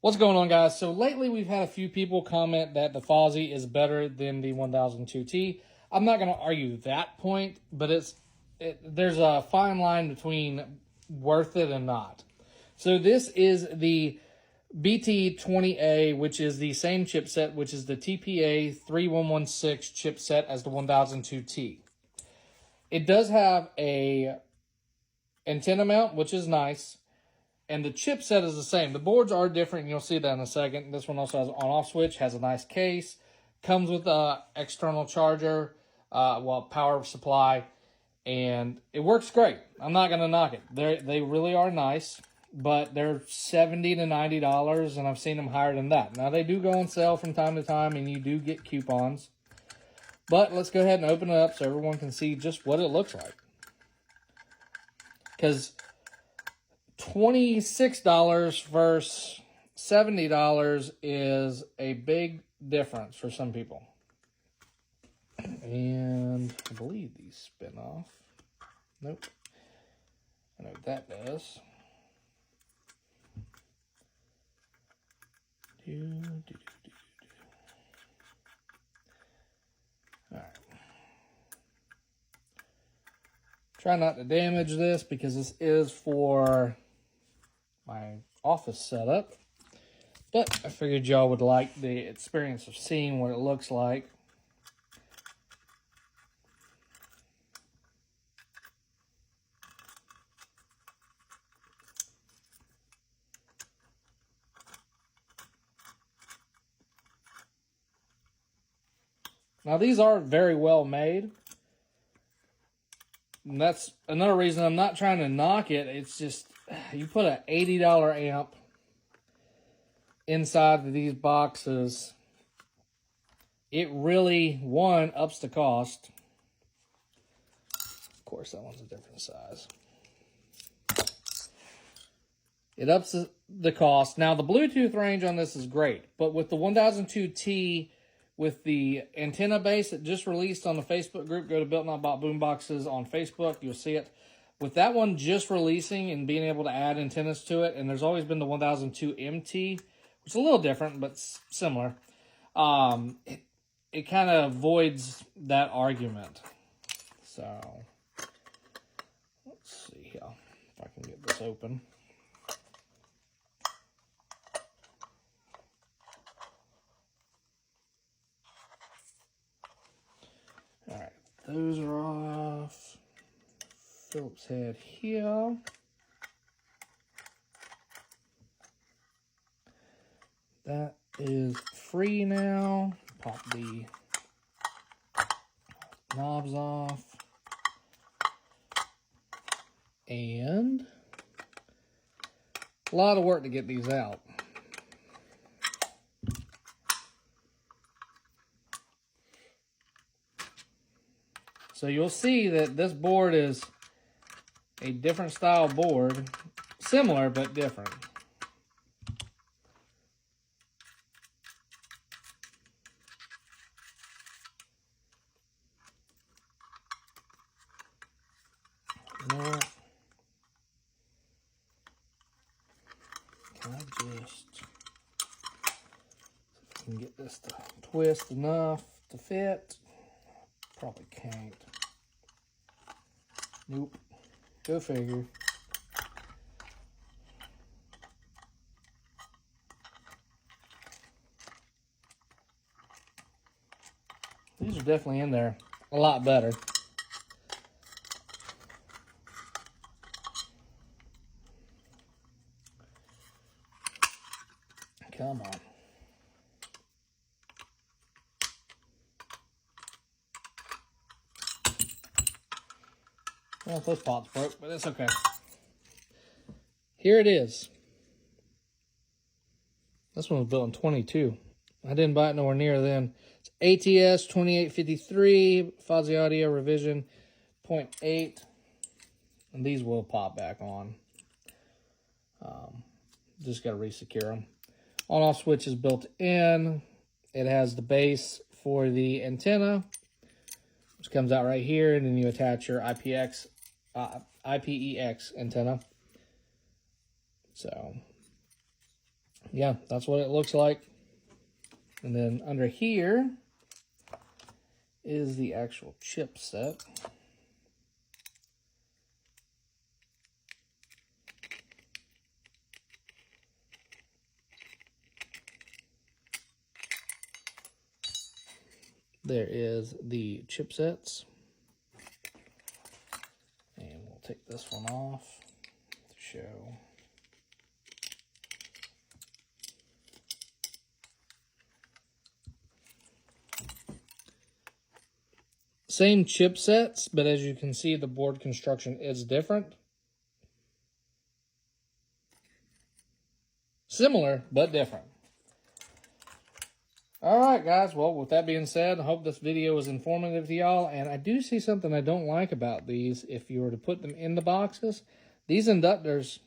What's going on, guys? So lately we've had a few people comment that the Fosi is better than the 1002T. I'm not going to argue that point, but there's a fine line between worth it and not. So this is the BT20A, which is the same chipset, which is the TPA 3116 chipset as the 1002T. It does have a antenna mount, which is nice. And the chipset is the same. The boards are different, and you'll see that in a second. This one also has an on-off switch, has a nice case, comes with an external charger, power supply, and it works great. I'm not going to knock it. They really are nice, but they're $70 to $90, and I've seen them higher than that. Now, they do go on sale from time to time, and you do get coupons. But let's go ahead and open it up so everyone can see just what it looks like. Because $26 versus $70 is a big difference for some people. And I believe these spin off. Nope. I know what that does. Alright. Try not to damage this because this is for my office setup, but I figured y'all would like the experience of seeing what it looks like. Now these are very well made, and that's another reason I'm not trying to knock it. It's just, you put an $80 amp inside of these boxes, it really, one, ups the cost. Of course, that one's a different size. It ups the cost. Now, the Bluetooth range on this is great, but with the 1002T, with the antenna base that just released on the Facebook group, go to Built Not Bought Boomboxes on Facebook, you'll see it. With that one just releasing and being able to add antennas to it, and there's always been the 1002MT, which is a little different, but similar, it kind of avoids that argument. So, let's see here if I can get this open. All right, those are off. Phillips head here. That is free now. Pop the knobs off. And a lot of work to get these out. So you'll see that this board is a different style board, similar but different. Now, can I just can get this to twist enough to fit? Probably can't. Nope. Go figure. These are definitely in there a lot better. Come on. Well, those pots broke, but it's okay. Here it is. This one was built in 22. I didn't buy it nowhere near then. It's ATS 2853, Fosi Audio Revision 0.8. And these will pop back on. Just got to resecure them. On-off switch is built in. It has the base for the antenna, which comes out right here, and then you attach your IPX IPEX antenna. So Yeah, that's what it looks like. And then under here is the actual chipset. There is the chipsets. And we'll take this one off to show. Same chipsets, but as you can see, the board construction is different. Similar, but different. Alright guys, well with that being said, I hope this video was informative to y'all, and I do see something I don't like about these. If you were to put them in the boxes, these inductors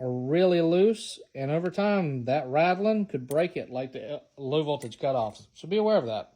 are really loose, and over time that rattling could break it like the low voltage cutoffs. So be aware of that.